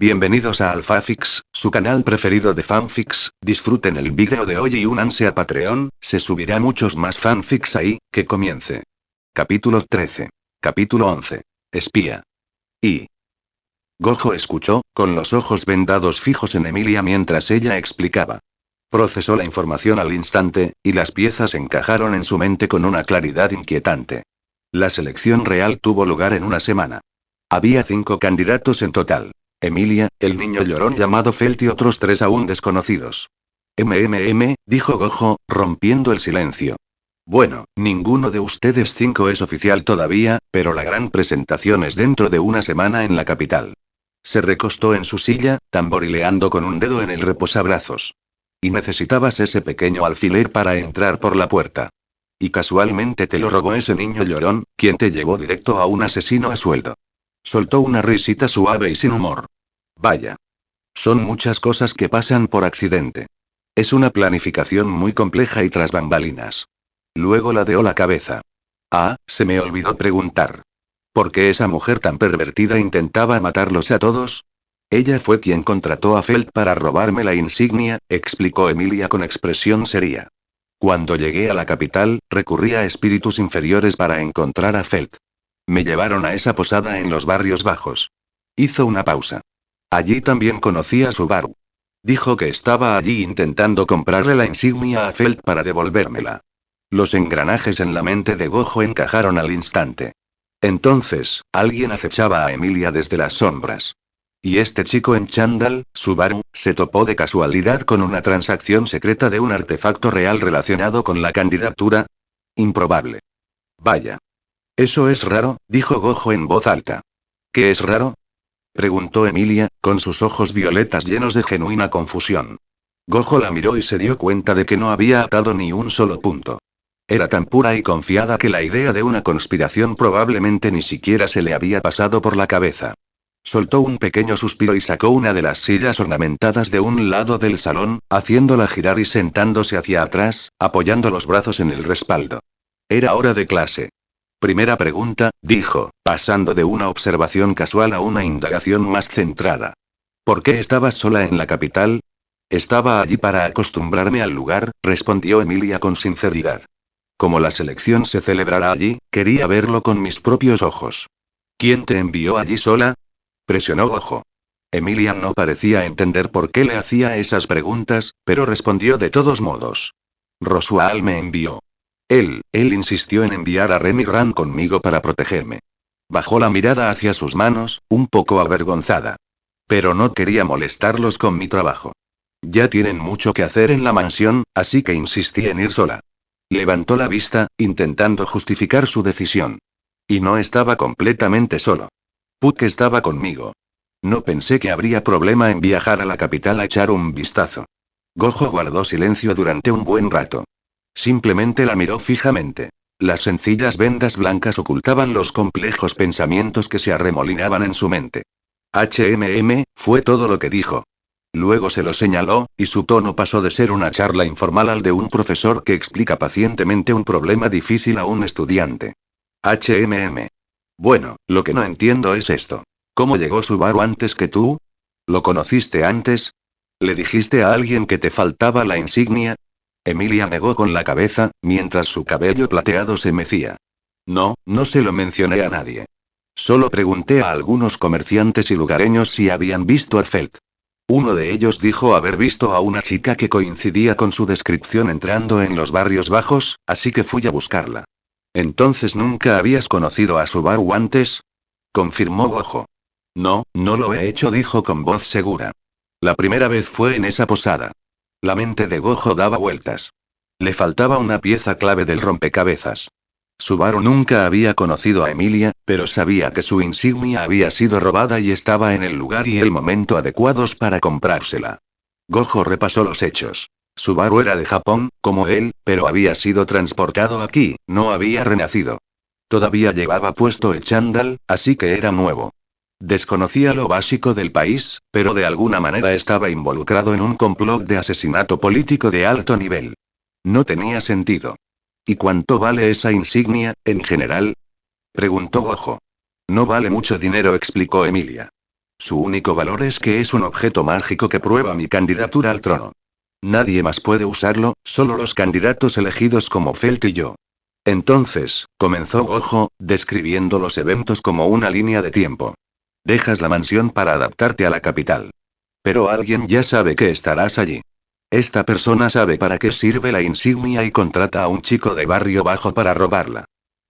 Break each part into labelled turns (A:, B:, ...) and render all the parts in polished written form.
A: Bienvenidos a Alphafix, su canal preferido de fanfics. Disfruten el vídeo de hoy y únanse a Patreon, se subirá muchos más fanfics ahí. Que comience. Capítulo 13. Capítulo 11. Espía. Y Gojo escuchó, con los ojos vendados fijos en Emilia mientras ella explicaba. Procesó la información al instante, y las piezas encajaron en su mente con una claridad inquietante. La selección real tuvo lugar en una semana. Había 5 candidatos en total. Emilia, el niño llorón llamado Felt y otros 3 aún desconocidos. Dijo Gojo, rompiendo el silencio. Bueno, ninguno de ustedes 5 es oficial todavía, pero la gran presentación es dentro de una semana en la capital. Se recostó en su silla, tamborileando con un dedo en el reposabrazos. Y necesitabas ese pequeño alfiler para entrar por la puerta. Y casualmente te lo robó ese niño llorón, quien te llevó directo a un asesino a sueldo. Soltó una risita suave y sin humor. Vaya. Son muchas cosas que pasan por accidente. Es una planificación muy compleja y tras bambalinas. Luego ladeó la cabeza. Ah, se me olvidó preguntar. ¿Por qué esa mujer tan pervertida intentaba matarlos a todos? Ella fue quien contrató a Felt para robarme la insignia, explicó Emilia con expresión seria. Cuando llegué a la capital, recurrí a espíritus inferiores para encontrar a Felt. Me llevaron a esa posada en los barrios bajos. Hizo una pausa. Allí también conocí a Subaru. Dijo que estaba allí intentando comprarle la insignia a Felt para devolvérmela. Los engranajes en la mente de Gojo encajaron al instante. Entonces, alguien acechaba a Emilia desde las sombras. Y este chico en chándal, Subaru, se topó de casualidad con una transacción secreta de un artefacto real relacionado con la candidatura. Improbable. Vaya. Eso es raro, dijo Gojo en voz alta. ¿Qué es raro? Preguntó Emilia, con sus ojos violetas llenos de genuina confusión. Gojo la miró y se dio cuenta de que no había atado ni un solo punto. Era tan pura y confiada que la idea de una conspiración probablemente ni siquiera se le había pasado por la cabeza. Soltó un pequeño suspiro y sacó una de las sillas ornamentadas de un lado del salón, haciéndola girar y sentándose hacia atrás, apoyando los brazos en el respaldo. Era hora de clase. Primera pregunta, dijo, pasando de una observación casual a una indagación más centrada. ¿Por qué estabas sola en la capital? Estaba allí para acostumbrarme al lugar, respondió Emilia con sinceridad. Como la selección se celebrará allí, quería verlo con mis propios ojos. ¿Quién te envió allí sola? Presionó Gojo. Emilia no parecía entender por qué le hacía esas preguntas, pero respondió de todos modos. Rosual me envió. Él insistió en enviar a Remy Ran conmigo para protegerme. Bajó la mirada hacia sus manos, un poco avergonzada. Pero no quería molestarlos con mi trabajo. Ya tienen mucho que hacer en la mansión, así que insistí en ir sola. Levantó la vista, intentando justificar su decisión. Y no estaba completamente solo. Puck estaba conmigo. No pensé que habría problema en viajar a la capital a echar un vistazo. Gojo guardó silencio durante un buen rato. Simplemente la miró fijamente. Las sencillas vendas blancas ocultaban los complejos pensamientos que se arremolinaban en su mente. Fue todo lo que dijo. Luego se lo señaló, y su tono pasó de ser una charla informal al de un profesor que explica pacientemente un problema difícil a un estudiante. Bueno, lo que no entiendo es esto. ¿Cómo llegó Subaru antes que tú? ¿Lo conociste antes? ¿Le dijiste a alguien que te faltaba la insignia? Emilia negó con la cabeza, mientras su cabello plateado se mecía. No, no se lo mencioné a nadie. Solo pregunté a algunos comerciantes y lugareños si habían visto a Felt. Uno de ellos dijo haber visto a una chica que coincidía con su descripción entrando en los barrios bajos, así que fui a buscarla. ¿Entonces nunca habías conocido a Subaru antes? Confirmó Gojo. No, no lo he hecho, dijo con voz segura. La primera vez fue en esa posada. La mente de Gojo daba vueltas. Le faltaba una pieza clave del rompecabezas. Subaru nunca había conocido a Emilia, pero sabía que su insignia había sido robada y estaba en el lugar y el momento adecuados para comprársela. Gojo repasó los hechos. Subaru era de Japón, como él, pero había sido transportado aquí, no había renacido. Todavía llevaba puesto el chándal, así que era nuevo. Desconocía lo básico del país, pero de alguna manera estaba involucrado en un complot de asesinato político de alto nivel. No tenía sentido. ¿Y cuánto vale esa insignia, en general? Preguntó Gojo. No vale mucho dinero, explicó Emilia. Su único valor es que es un objeto mágico que prueba mi candidatura al trono. Nadie más puede usarlo, solo los candidatos elegidos como Felt y yo. Entonces, comenzó Gojo, describiendo los eventos como una línea de tiempo. Dejas la mansión para adaptarte a la capital. Pero alguien ya sabe que estarás allí. Esta persona sabe para qué sirve la insignia y contrata a un chico de barrio bajo para robarla.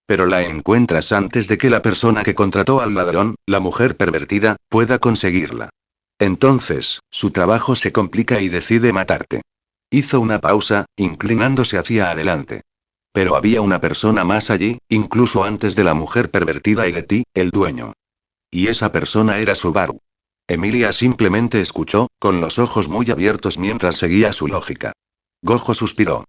A: Pero la encuentras antes de que la persona que contrató al ladrón, la mujer pervertida, pueda conseguirla. Entonces, su trabajo se complica y decide matarte. Hizo una pausa, inclinándose hacia adelante. Pero había una persona más allí, incluso antes de la mujer pervertida y de ti, el dueño. Y esa persona era Subaru. Emilia simplemente escuchó, con los ojos muy abiertos mientras seguía su lógica. Gojo suspiró.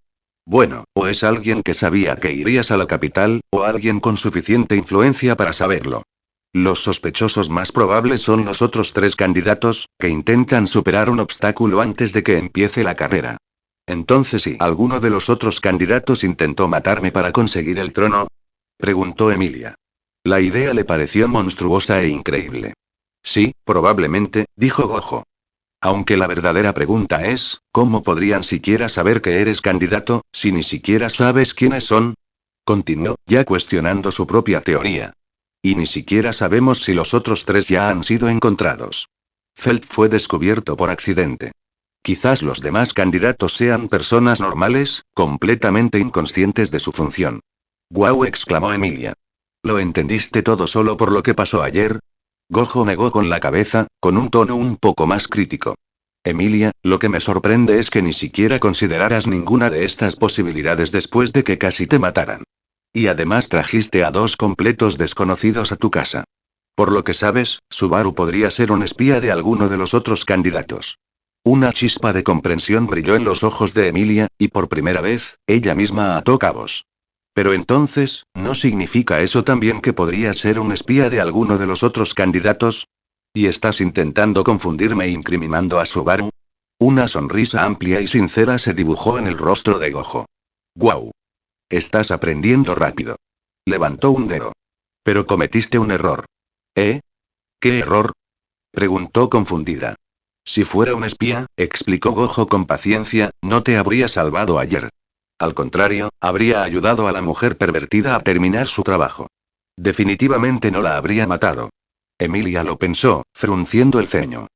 A: Bueno, o es alguien que sabía que irías a la capital, o alguien con suficiente influencia para saberlo. Los sospechosos más probables son los otros 3 candidatos, que intentan superar un obstáculo antes de que empiece la carrera. Entonces, ¿si alguno de los otros candidatos intentó matarme para conseguir el trono? Preguntó Emilia. La idea le pareció monstruosa e increíble. Sí, probablemente, dijo Gojo. Aunque la verdadera pregunta es, ¿cómo podrían siquiera saber que eres candidato, si ni siquiera sabes quiénes son? Continuó, ya cuestionando su propia teoría. Y ni siquiera sabemos si los otros 3 ya han sido encontrados. Felt fue descubierto por accidente. Quizás los demás candidatos sean personas normales, completamente inconscientes de su función. ¡Guau!, exclamó Emilia. ¿Lo entendiste todo solo por lo que pasó ayer? Gojo negó con la cabeza, con un tono un poco más crítico. Emilia, lo que me sorprende es que ni siquiera consideraras ninguna de estas posibilidades después de que casi te mataran. Y además trajiste a 2 completos desconocidos a tu casa. Por lo que sabes, Subaru podría ser un espía de alguno de los otros candidatos. Una chispa de comprensión brilló en los ojos de Emilia, y por primera vez, ella misma ató cabos. Pero entonces, ¿no significa eso también que podría ser un espía de alguno de los otros candidatos? ¿Y estás intentando confundirme incriminando a Subaru? Una sonrisa amplia y sincera se dibujó en el rostro de Gojo. ¡Guau! Estás aprendiendo rápido. Levantó un dedo. Pero cometiste un error. ¿Eh? ¿Qué error? Preguntó confundida. Si fuera un espía, explicó Gojo con paciencia, no te habría salvado ayer. Al contrario, habría ayudado a la mujer pervertida a terminar su trabajo. Definitivamente no la habría matado. Emilia lo pensó, frunciendo el ceño.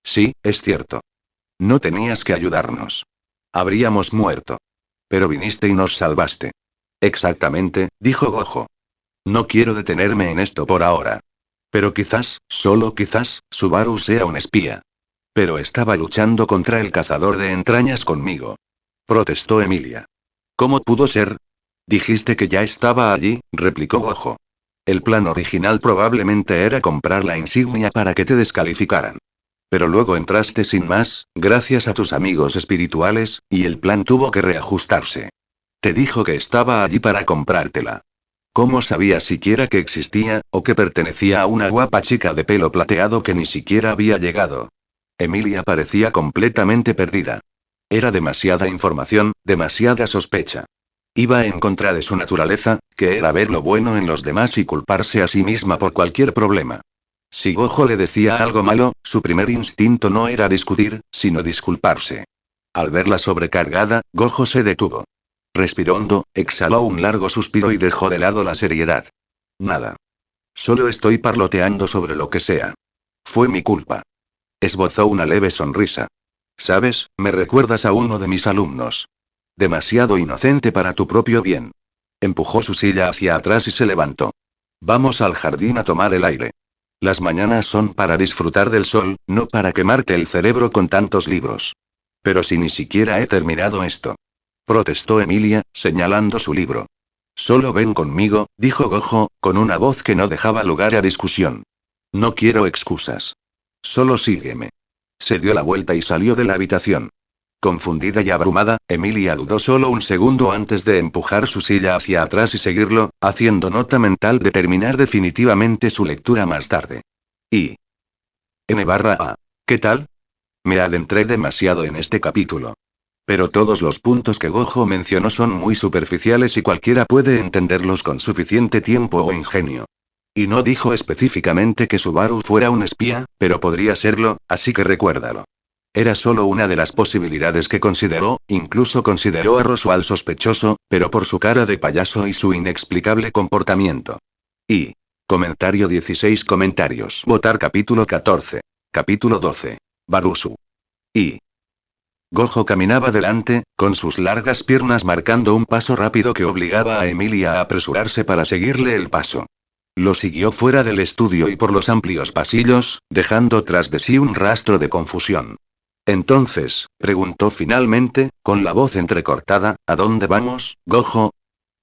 A: Sí, es cierto. No tenías que ayudarnos. Habríamos muerto. Pero viniste y nos salvaste. Exactamente, dijo Gojo. No quiero detenerme en esto por ahora. Pero quizás, solo quizás, Subaru sea un espía. Pero estaba luchando contra el cazador de entrañas conmigo. Protestó Emilia. ¿Cómo pudo ser? Dijiste que ya estaba allí, replicó Gojo. El plan original probablemente era comprar la insignia para que te descalificaran. Pero luego entraste sin más, gracias a tus amigos espirituales, y el plan tuvo que reajustarse. Te dijo que estaba allí para comprártela. ¿Cómo sabías siquiera que existía, o que pertenecía a una guapa chica de pelo plateado que ni siquiera había llegado? Emilia parecía completamente perdida. Era demasiada información, demasiada sospecha. Iba en contra de su naturaleza, que era ver lo bueno en los demás y culparse a sí misma por cualquier problema. Si Gojo le decía algo malo, su primer instinto no era discutir, sino disculparse. Al verla sobrecargada, Gojo se detuvo. Respiró hondo, exhaló un largo suspiro y dejó de lado la seriedad. Nada. Solo estoy parloteando sobre lo que sea. Fue mi culpa. Esbozó una leve sonrisa. ¿Sabes? Me recuerdas a uno de mis alumnos. Demasiado inocente para tu propio bien. Empujó su silla hacia atrás y se levantó. Vamos al jardín a tomar el aire. Las mañanas son para disfrutar del sol, no para quemarte el cerebro con tantos libros. Pero si ni siquiera he terminado esto. Protestó Emilia, señalando su libro. Solo ven conmigo, dijo Gojo, con una voz que no dejaba lugar a discusión. No quiero excusas. Solo sígueme. Se dio la vuelta y salió de la habitación. Confundida y abrumada, Emilia dudó solo un segundo antes de empujar su silla hacia atrás y seguirlo, haciendo nota mental de terminar definitivamente su lectura más tarde. Y N/A. ¿Qué tal? Me adentré demasiado en este capítulo. Pero todos los puntos que Gojo mencionó son muy superficiales y cualquiera puede entenderlos con suficiente tiempo o ingenio. Y no dijo específicamente que Subaru fuera un espía, pero podría serlo, así que recuérdalo. Era solo una de las posibilidades que consideró, incluso consideró a Roswell sospechoso, pero por su cara de payaso y su inexplicable comportamiento. Y. Comentario 16 comentarios. Votar capítulo 14. Capítulo 12. Barusu. Y. Gojo caminaba delante, con sus largas piernas marcando un paso rápido que obligaba a Emilia a apresurarse para seguirle el paso. Lo siguió fuera del estudio y por los amplios pasillos, dejando tras de sí un rastro de confusión. Entonces, preguntó finalmente, con la voz entrecortada, ¿a dónde vamos, Gojo?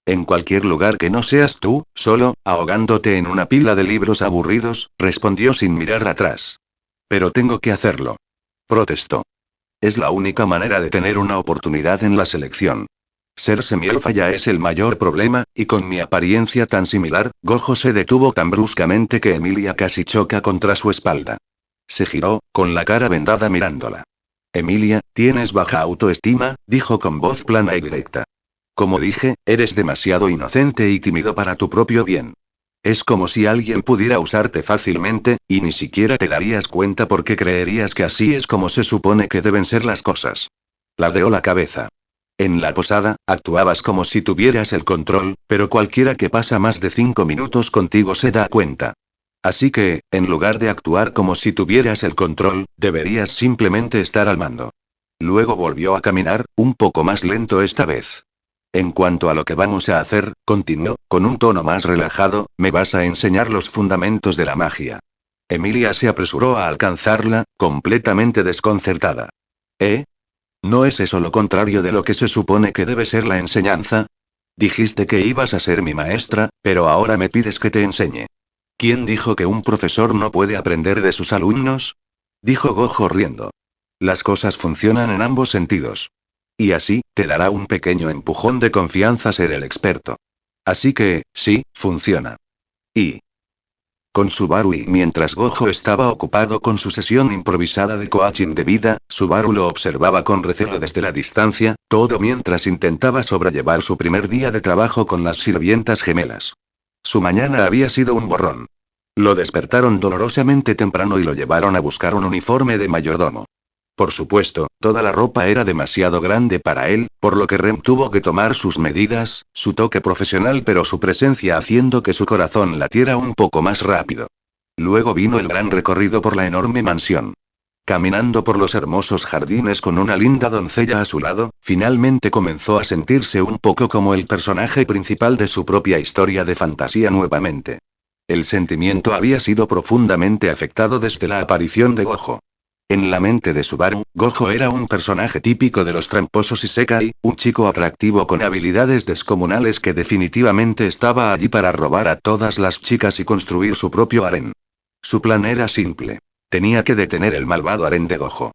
A: En cualquier lugar que no seas tú, solo, ahogándote en una pila de libros aburridos, respondió sin mirar atrás. Pero tengo que hacerlo. Protestó. Es la única manera de tener una oportunidad en la selección. Ser semielfa ya es el mayor problema, y con mi apariencia tan similar, Gojo se detuvo tan bruscamente que Emilia casi choca contra su espalda. Se giró, con la cara vendada mirándola. Emilia, tienes baja autoestima, dijo con voz plana y directa. Como dije, eres demasiado inocente y tímido para tu propio bien. Es como si alguien pudiera usarte fácilmente, y ni siquiera te darías cuenta porque creerías que así es como se supone que deben ser las cosas. Ladeó la cabeza. En la posada, actuabas como si tuvieras el control, pero cualquiera que pasa más de 5 minutos contigo se da cuenta. Así que, en lugar de actuar como si tuvieras el control, deberías simplemente estar al mando. Luego volvió a caminar, un poco más lento esta vez. En cuanto a lo que vamos a hacer, continuó, con un tono más relajado, me vas a enseñar los fundamentos de la magia. Emilia se apresuró a alcanzarla, completamente desconcertada. ¿Eh? ¿No es eso lo contrario de lo que se supone que debe ser la enseñanza? Dijiste que ibas a ser mi maestra, pero ahora me pides que te enseñe. ¿Quién dijo que un profesor no puede aprender de sus alumnos? Dijo Gojo riendo. Las cosas funcionan en ambos sentidos. Y así, te dará un pequeño empujón de confianza ser el experto. Así que, sí, funciona. Y. Con Subaru y mientras Gojo estaba ocupado con su sesión improvisada de coaching de vida, Subaru lo observaba con recelo desde la distancia, todo mientras intentaba sobrellevar su primer día de trabajo con las sirvientas gemelas. Su mañana había sido un borrón. Lo despertaron dolorosamente temprano y lo llevaron a buscar un uniforme de mayordomo. Por supuesto, toda la ropa era demasiado grande para él, por lo que Rem tuvo que tomar sus medidas, su toque profesional pero su presencia haciendo que su corazón latiera un poco más rápido. Luego vino el gran recorrido por la enorme mansión. Caminando por los hermosos jardines con una linda doncella a su lado, finalmente comenzó a sentirse un poco como el personaje principal de su propia historia de fantasía nuevamente. El sentimiento había sido profundamente afectado desde la aparición de Gojo. En la mente de Subaru, Gojo era un personaje típico de los tramposos Isekai, un chico atractivo con habilidades descomunales que definitivamente estaba allí para robar a todas las chicas y construir su propio harén. Su plan era simple. Tenía que detener el malvado harén de Gojo.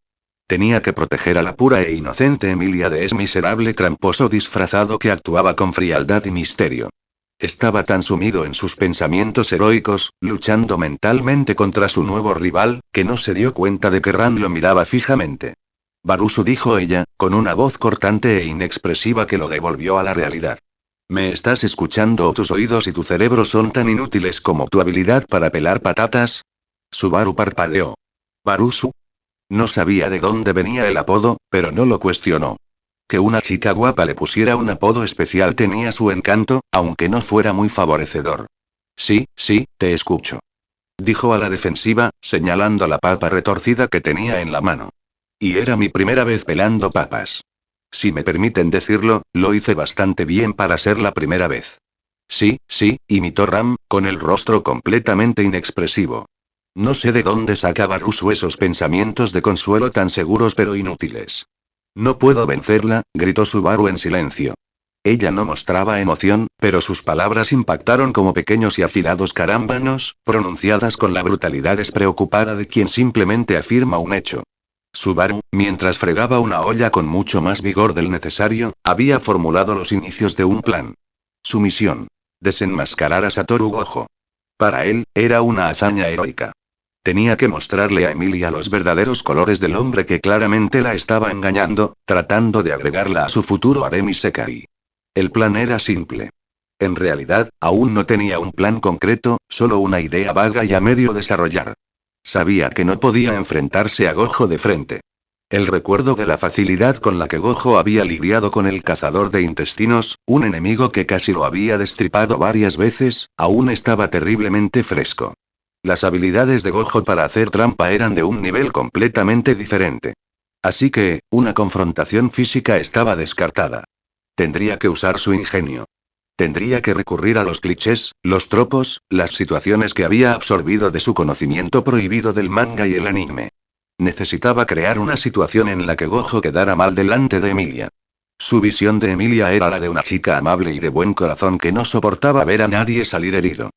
A: Tenía que proteger a la pura e inocente Emilia de ese miserable tramposo disfrazado que actuaba con frialdad y misterio. Estaba tan sumido en sus pensamientos heroicos, luchando mentalmente contra su nuevo rival, que no se dio cuenta de que Ran lo miraba fijamente. Barusu, dijo ella, con una voz cortante e inexpresiva que lo devolvió a la realidad. ¿Me estás escuchando o tus oídos y tu cerebro son tan inútiles como tu habilidad para pelar patatas? Subaru parpadeó. ¿Barusu? No sabía de dónde venía el apodo, pero no lo cuestionó. Que una chica guapa le pusiera un apodo especial tenía su encanto, aunque no fuera muy favorecedor. Sí, te escucho. Dijo a la defensiva, señalando la papa retorcida que tenía en la mano. Y era mi primera vez pelando papas. Si me permiten decirlo, lo hice bastante bien para ser la primera vez. Sí, imitó Ram, con el rostro completamente inexpresivo. No sé de dónde saca Barusu esos pensamientos de consuelo tan seguros pero inútiles. No puedo vencerla, gritó Subaru en silencio. Ella no mostraba emoción, pero sus palabras impactaron como pequeños y afilados carámbanos, pronunciadas con la brutalidad despreocupada de quien simplemente afirma un hecho. Subaru, mientras fregaba una olla con mucho más vigor del necesario, había formulado los inicios de un plan. Su misión: desenmascarar a Satoru Gojo. Para él, era una hazaña heroica. Tenía que mostrarle a Emilia los verdaderos colores del hombre que claramente la estaba engañando, tratando de agregarla a su futuro harem isekai. El plan era simple. En realidad, aún no tenía un plan concreto, solo una idea vaga y a medio desarrollar. Sabía que no podía enfrentarse a Gojo de frente. El recuerdo de la facilidad con la que Gojo había lidiado con el cazador de intestinos, un enemigo que casi lo había destripado varias veces, aún estaba terriblemente fresco. Las habilidades de Gojo para hacer trampa eran de un nivel completamente diferente. Así que, una confrontación física estaba descartada. Tendría que usar su ingenio. Tendría que recurrir a los clichés, los tropos, las situaciones que había absorbido de su conocimiento prohibido del manga y el anime. Necesitaba crear una situación en la que Gojo quedara mal delante de Emilia. Su visión de Emilia era la de una chica amable y de buen corazón que no soportaba ver a nadie salir herido.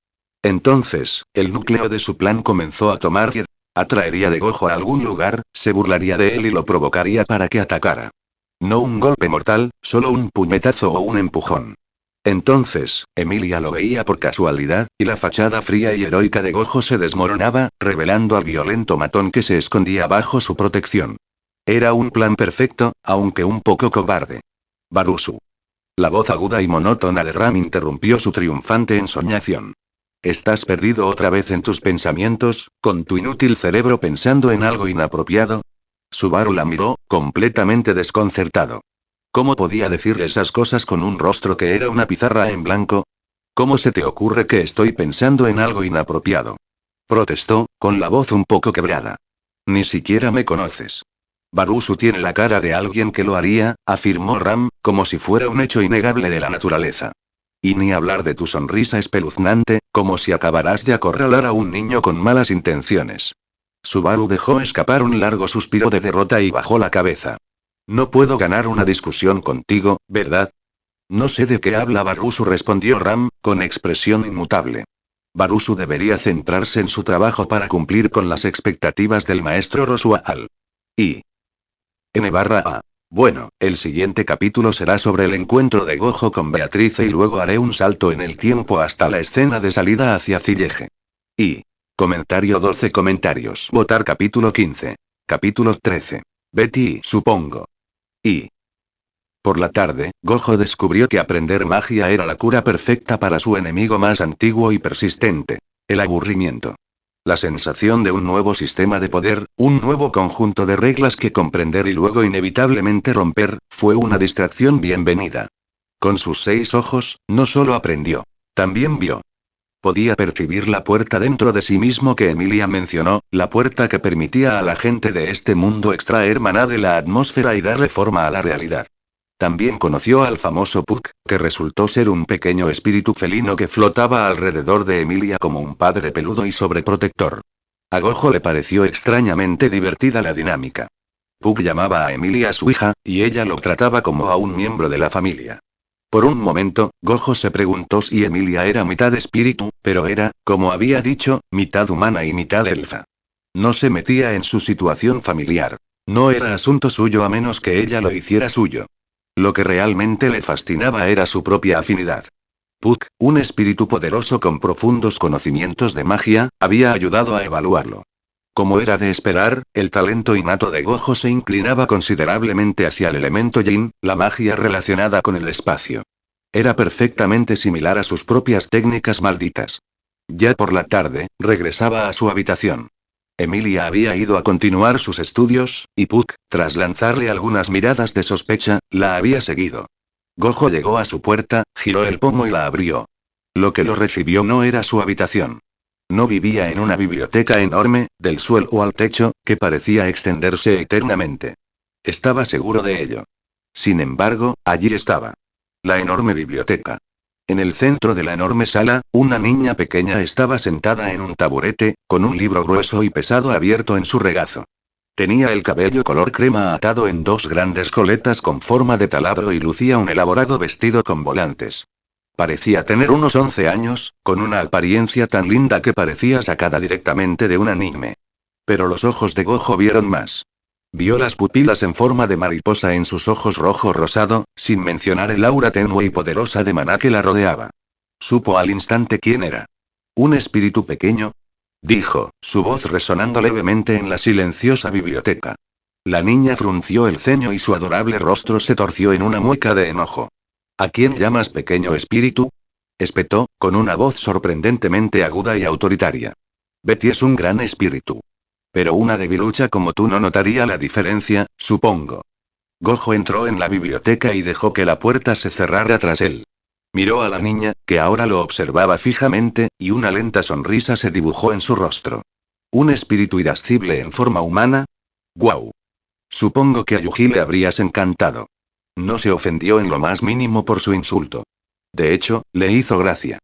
A: Entonces, el núcleo de su plan comenzó a tomar forma. Atraería de Gojo a algún lugar, se burlaría de él y lo provocaría para que atacara. No un golpe mortal, solo un puñetazo o un empujón. Entonces, Emilia lo veía por casualidad, y la fachada fría y heroica de Gojo se desmoronaba, revelando al violento matón que se escondía bajo su protección. Era un plan perfecto, aunque un poco cobarde. Barusu. La voz aguda y monótona de Ram interrumpió su triunfante ensoñación. ¿Estás perdido otra vez en tus pensamientos, con tu inútil cerebro pensando en algo inapropiado? Subaru la miró, completamente desconcertado. ¿Cómo podía decirle esas cosas con un rostro que era una pizarra en blanco? ¿Cómo se te ocurre que estoy pensando en algo inapropiado? Protestó, con la voz un poco quebrada. Ni siquiera me conoces. Barusu tiene la cara de alguien que lo haría, afirmó Ram, como si fuera un hecho innegable de la naturaleza. Y ni hablar de tu sonrisa espeluznante, como si acabarás de acorralar a un niño con malas intenciones. Subaru dejó escapar un largo suspiro de derrota y bajó la cabeza. No puedo ganar una discusión contigo, ¿verdad? No sé de qué habla Barusu, respondió Ram, con expresión inmutable. Barusu debería centrarse en su trabajo para cumplir con las expectativas del maestro Rosual. Y N/A. Bueno, el siguiente capítulo será sobre el encuentro de Gojo con Beatrice y luego haré un salto en el tiempo hasta la escena de salida hacia Cilleje. Y comentario 12 comentarios. Votar capítulo 15. Capítulo 13. Betty, supongo. Y por la tarde, Gojo descubrió que aprender magia era la cura perfecta para su enemigo más antiguo y persistente, el aburrimiento. La sensación de un nuevo sistema de poder, un nuevo conjunto de reglas que comprender y luego inevitablemente romper, fue una distracción bienvenida. Con sus 6 ojos, no solo aprendió, también vio. Podía percibir la puerta dentro de sí mismo que Emilia mencionó, la puerta que permitía a la gente de este mundo extraer maná de la atmósfera y darle forma a la realidad. También conoció al famoso Puck, que resultó ser un pequeño espíritu felino que flotaba alrededor de Emilia como un padre peludo y sobreprotector. A Gojo le pareció extrañamente divertida la dinámica. Puck llamaba a Emilia su hija, y ella lo trataba como a un miembro de la familia. Por un momento, Gojo se preguntó si Emilia era mitad espíritu, pero era, como había dicho, mitad humana y mitad elfa. No se metía en su situación familiar. No era asunto suyo a menos que ella lo hiciera suyo. Lo que realmente le fascinaba era su propia afinidad. Puck, un espíritu poderoso con profundos conocimientos de magia, había ayudado a evaluarlo. Como era de esperar, el talento innato de Gojo se inclinaba considerablemente hacia el elemento Yin, la magia relacionada con el espacio. Era perfectamente similar a sus propias técnicas malditas. Ya por la tarde, regresaba a su habitación. Emilia había ido a continuar sus estudios, y Puck, tras lanzarle algunas miradas de sospecha, la había seguido. Gojo llegó a su puerta, giró el pomo y la abrió. Lo que lo recibió no era su habitación. No vivía en una biblioteca enorme, del suelo al techo, que parecía extenderse eternamente. Estaba seguro de ello. Sin embargo, allí estaba. La enorme biblioteca. En el centro de la enorme sala, una niña pequeña estaba sentada en un taburete, con un libro grueso y pesado abierto en su regazo. Tenía el cabello color crema atado en 2 grandes coletas con forma de taladro y lucía un elaborado vestido con volantes. Parecía tener unos 11 años, con una apariencia tan linda que parecía sacada directamente de un anime. Pero los ojos de Gojo vieron más. Vio las pupilas en forma de mariposa en sus ojos rojo rosado, sin mencionar el aura tenue y poderosa de maná que la rodeaba. Supo al instante quién era. ¿Un espíritu pequeño? Dijo, su voz resonando levemente en la silenciosa biblioteca. La niña frunció el ceño y su adorable rostro se torció en una mueca de enojo. ¿A quién llamas pequeño espíritu? Espetó, con una voz sorprendentemente aguda y autoritaria. Betty es un gran espíritu. Pero una debilucha como tú no notaría la diferencia, supongo. Gojo entró en la biblioteca y dejó que la puerta se cerrara tras él. Miró a la niña, que ahora lo observaba fijamente, y una lenta sonrisa se dibujó en su rostro. ¿Un espíritu irascible en forma humana? ¡Guau! Supongo que a Yuji le habrías encantado. No se ofendió en lo más mínimo por su insulto. De hecho, le hizo gracia.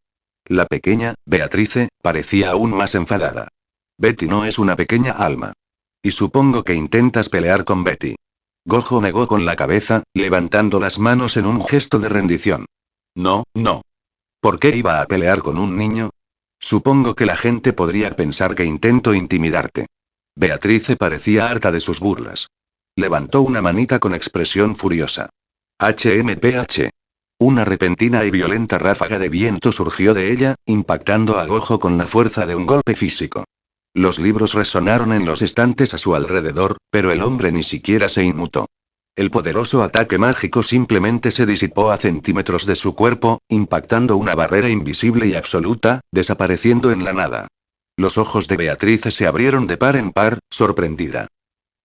A: La pequeña, Beatrice, parecía aún más enfadada. Betty no es una pequeña alma. Y supongo que intentas pelear con Betty. Gojo negó con la cabeza, levantando las manos en un gesto de rendición. No, no. ¿Por qué iba a pelear con un niño? Supongo que la gente podría pensar que intento intimidarte. Beatrice parecía harta de sus burlas. Levantó una manita con expresión furiosa. HMPH. Una repentina y violenta ráfaga de viento surgió de ella, impactando a Gojo con la fuerza de un golpe físico. Los libros resonaron en los estantes a su alrededor, pero el hombre ni siquiera se inmutó. El poderoso ataque mágico simplemente se disipó a centímetros de su cuerpo, impactando una barrera invisible y absoluta, desapareciendo en la nada. Los ojos de Beatrice se abrieron de par en par, sorprendida.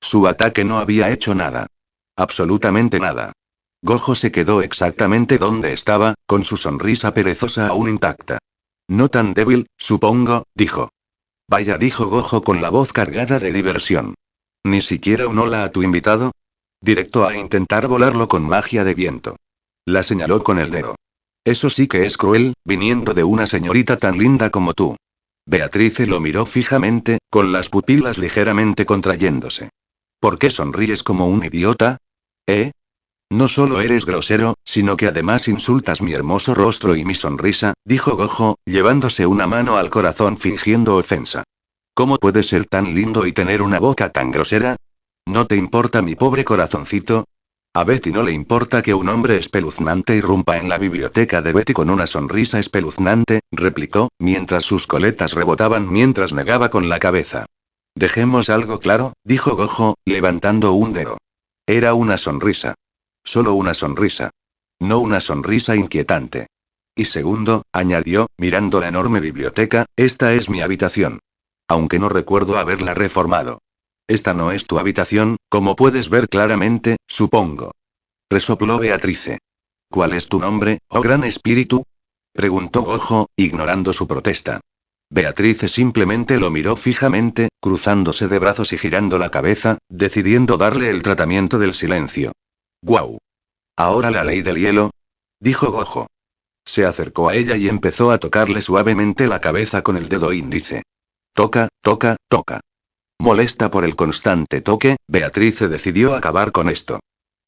A: Su ataque no había hecho nada. Absolutamente nada. Gojo se quedó exactamente donde estaba, con su sonrisa perezosa aún intacta. No tan débil, supongo, dijo. Vaya, dijo Gojo con la voz cargada de diversión. ¿Ni siquiera un hola a tu invitado? Directo a intentar volarlo con magia de viento. La señaló con el dedo. Eso sí que es cruel, viniendo de una señorita tan linda como tú. Beatrice lo miró fijamente, con las pupilas ligeramente contrayéndose. ¿Por qué sonríes como un idiota? ¿Eh? No solo eres grosero, sino que además insultas mi hermoso rostro y mi sonrisa, dijo Gojo, llevándose una mano al corazón fingiendo ofensa. ¿Cómo puedes ser tan lindo y tener una boca tan grosera? ¿No te importa mi pobre corazoncito? A Betty no le importa que un hombre espeluznante irrumpa en la biblioteca de Betty con una sonrisa espeluznante, replicó, mientras sus coletas rebotaban mientras negaba con la cabeza. Dejemos algo claro, dijo Gojo, levantando un dedo. Era una sonrisa. Solo una sonrisa. No una sonrisa inquietante. Y segundo, añadió, mirando la enorme biblioteca, esta es mi habitación. Aunque no recuerdo haberla reformado. Esta no es tu habitación, como puedes ver claramente, supongo. Resopló Beatrice. ¿Cuál es tu nombre, oh gran espíritu? Preguntó Gojo, ignorando su protesta. Beatrice simplemente lo miró fijamente, cruzándose de brazos y girando la cabeza, decidiendo darle el tratamiento del silencio. ¡Guau! ¿Ahora la ley del hielo? Dijo Gojo. Se acercó a ella y empezó a tocarle suavemente la cabeza con el dedo índice. Toca, toca, toca. Molesta por el constante toque, Beatrice decidió acabar con esto.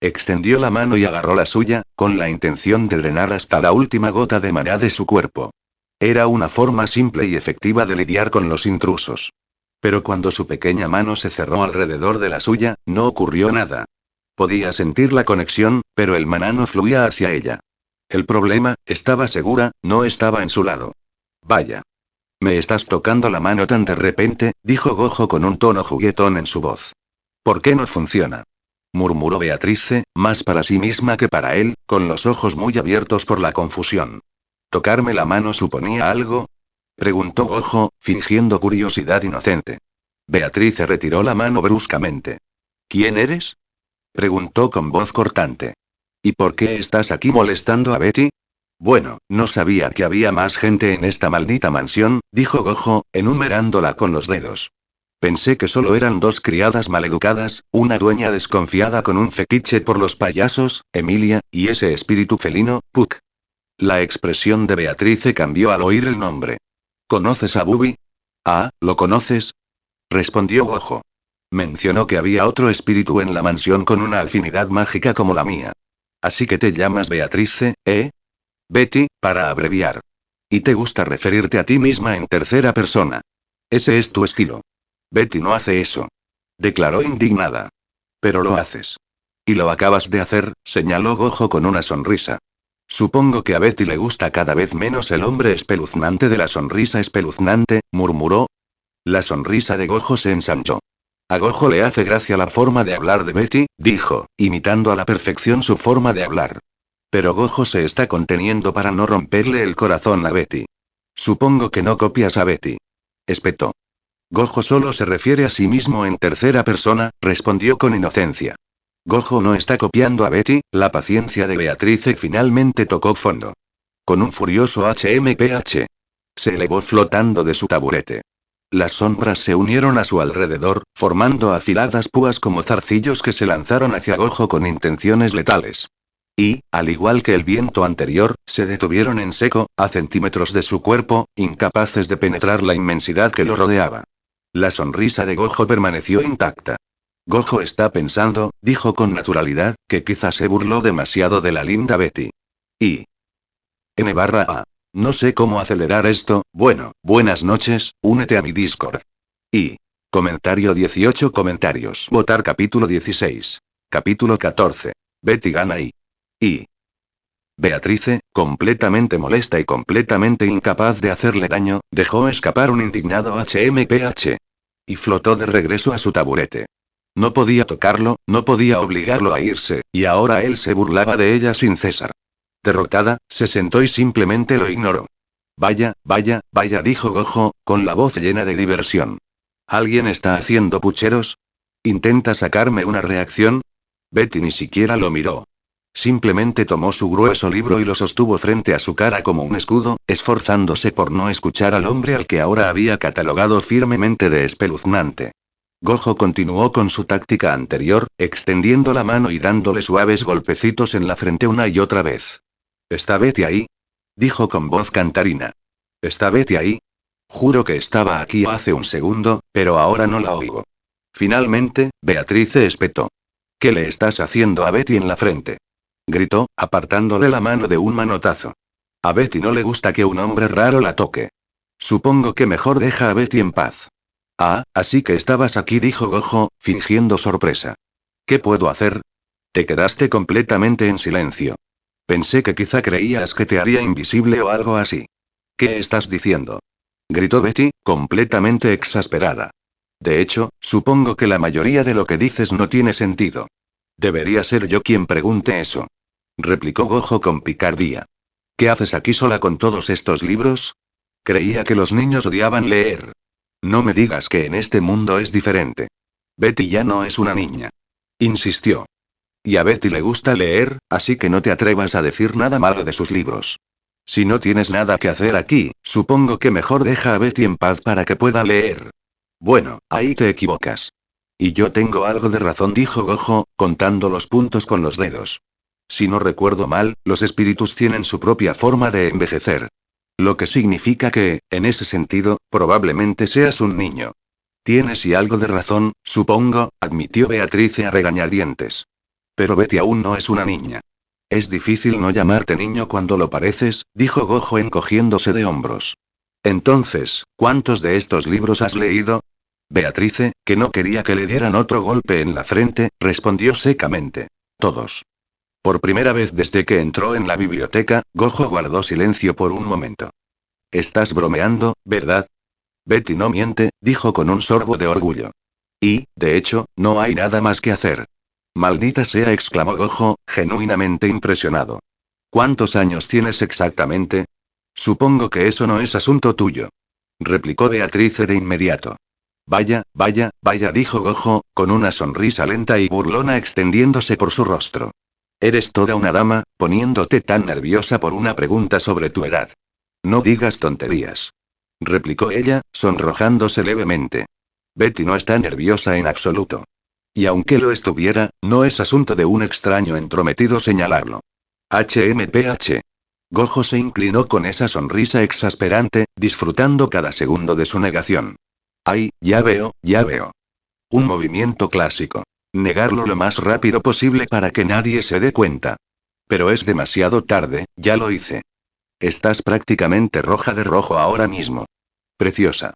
A: Extendió la mano y agarró la suya, con la intención de drenar hasta la última gota de maná de su cuerpo. Era una forma simple y efectiva de lidiar con los intrusos. Pero cuando su pequeña mano se cerró alrededor de la suya, no ocurrió nada. Podía sentir la conexión, pero el maná no fluía hacia ella. El problema, estaba segura, no estaba en su lado. Vaya. Me estás tocando la mano tan de repente, dijo Gojo con un tono juguetón en su voz. ¿Por qué no funciona? Murmuró Beatrice, más para sí misma que para él, con los ojos muy abiertos por la confusión. ¿Tocarme la mano suponía algo? Preguntó Gojo, fingiendo curiosidad inocente. Beatrice retiró la mano bruscamente. ¿Quién eres? Preguntó con voz cortante. ¿Y por qué estás aquí molestando a Betty? Bueno, no sabía que había más gente en esta maldita mansión, dijo Gojo, enumerándola con los dedos. Pensé que solo eran dos criadas maleducadas, una dueña desconfiada con un fetiche por los payasos, Emilia, y ese espíritu felino, Puck. La expresión de Beatrice cambió al oír el nombre. ¿Conoces a Bubi? Ah, ¿lo conoces? Respondió Gojo. Mencionó que había otro espíritu en la mansión con una afinidad mágica como la mía. Así que te llamas Beatrice, ¿eh? Betty, para abreviar. Y te gusta referirte a ti misma en tercera persona. Ese es tu estilo. Betty no hace eso. Declaró indignada. Pero lo haces. Y lo acabas de hacer, señaló Gojo con una sonrisa. Supongo que a Betty le gusta cada vez menos el hombre espeluznante de la sonrisa espeluznante, murmuró. La sonrisa de Gojo se ensanchó. A Gojo le hace gracia la forma de hablar de Betty, dijo, imitando a la perfección su forma de hablar. Pero Gojo se está conteniendo para no romperle el corazón a Betty. Supongo que no copias a Betty. Espetó. Gojo solo se refiere a sí mismo en tercera persona, respondió con inocencia. Gojo no está copiando a Betty, la paciencia de Beatrice finalmente tocó fondo. Con un furioso HMPH. Se elevó flotando de su taburete. Las sombras se unieron a su alrededor, formando afiladas púas como zarcillos que se lanzaron hacia Gojo con intenciones letales. Y, al igual que el viento anterior, se detuvieron en seco, a centímetros de su cuerpo, incapaces de penetrar la inmensidad que lo rodeaba. La sonrisa de Gojo permaneció intacta. Gojo está pensando, dijo con naturalidad, que quizás se burló demasiado de la linda Betty. Y N/A. No sé cómo acelerar esto, bueno, buenas noches, únete a mi Discord. Y comentario 18 comentarios. Votar capítulo 16. Capítulo 14. Betty gana y Beatrice, completamente molesta y completamente incapaz de hacerle daño, dejó escapar un indignado HMPH. Y flotó de regreso a su taburete. No podía tocarlo, no podía obligarlo a irse, y ahora él se burlaba de ella sin cesar. Derrotada, se sentó y simplemente lo ignoró. Vaya, dijo Gojo, con la voz llena de diversión. ¿Alguien está haciendo pucheros? ¿Intenta sacarme una reacción? Betty ni siquiera lo miró. Simplemente tomó su grueso libro y lo sostuvo frente a su cara como un escudo, esforzándose por no escuchar al hombre al que ahora había catalogado firmemente de espeluznante. Gojo continuó con su táctica anterior, extendiendo la mano y dándole suaves golpecitos en la frente una y otra vez. ¿Está Betty ahí? Dijo con voz cantarina. ¿Está Betty ahí? Juro que estaba aquí hace un segundo, pero ahora no la oigo. Finalmente, Beatrice espetó. ¿Qué le estás haciendo a Betty en la frente? Gritó, apartándole la mano de un manotazo. A Betty no le gusta que un hombre raro la toque. Supongo que mejor deja a Betty en paz. Ah, así que estabas aquí, dijo Gojo, fingiendo sorpresa. ¿Qué puedo hacer? Te quedaste completamente en silencio. Pensé que quizá creías que te haría invisible o algo así. ¿Qué estás diciendo? Gritó Betty, completamente exasperada. De hecho, supongo que la mayoría de lo que dices no tiene sentido. Debería ser yo quien pregunte eso. Replicó Gojo con picardía. ¿Qué haces aquí sola con todos estos libros? Creía que los niños odiaban leer. No me digas que en este mundo es diferente. Betty ya no es una niña. Insistió. Y a Betty le gusta leer, así que no te atrevas a decir nada malo de sus libros. Si no tienes nada que hacer aquí, supongo que mejor deja a Betty en paz para que pueda leer. Bueno, ahí te equivocas. Y yo tengo algo de razón, dijo Gojo, contando los puntos con los dedos. Si no recuerdo mal, los espíritus tienen su propia forma de envejecer. Lo que significa que, en ese sentido, probablemente seas un niño. Tienes y algo de razón, supongo, admitió Beatrice a regañadientes. Pero Betty aún no es una niña. Es difícil no llamarte niño cuando lo pareces, dijo Gojo encogiéndose de hombros. Entonces, ¿cuántos de estos libros has leído? Beatrice, que no quería que le dieran otro golpe en la frente, respondió secamente. Todos. Por primera vez desde que entró en la biblioteca, Gojo guardó silencio por un momento. Estás bromeando, ¿verdad? Betty no miente, dijo con un sorbo de orgullo. Y, de hecho, no hay nada más que hacer. Maldita sea, exclamó Gojo, genuinamente impresionado. ¿Cuántos años tienes exactamente? Supongo que eso no es asunto tuyo. Replicó Beatrice de inmediato. Vaya, dijo Gojo, con una sonrisa lenta y burlona extendiéndose por su rostro. Eres toda una dama, poniéndote tan nerviosa por una pregunta sobre tu edad. No digas tonterías. Replicó ella, sonrojándose levemente. Betty no está nerviosa en absoluto. Y aunque lo estuviera, no es asunto de un extraño entrometido señalarlo. HMPH. Gojo se inclinó con esa sonrisa exasperante, disfrutando cada segundo de su negación. Ay, ya veo. Un movimiento clásico. Negarlo lo más rápido posible para que nadie se dé cuenta. Pero es demasiado tarde, ya lo hice. Estás prácticamente roja de rojo ahora mismo. Preciosa.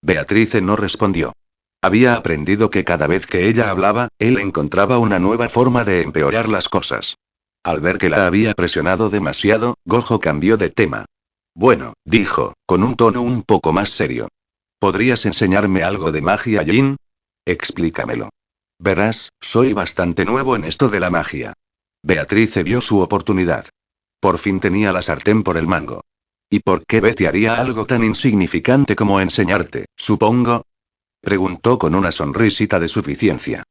A: Beatrice no respondió. Había aprendido que cada vez que ella hablaba, él encontraba una nueva forma de empeorar las cosas. Al ver que la había presionado demasiado, Gojo cambió de tema. Bueno, dijo, con un tono un poco más serio. ¿Podrías enseñarme algo de magia, Jin? Explícamelo. Verás, soy bastante nuevo en esto de la magia. Beatrice vio su oportunidad. Por fin tenía la sartén por el mango. ¿Y por qué Betty haría algo tan insignificante como enseñarte, supongo? Preguntó con una sonrisita de suficiencia.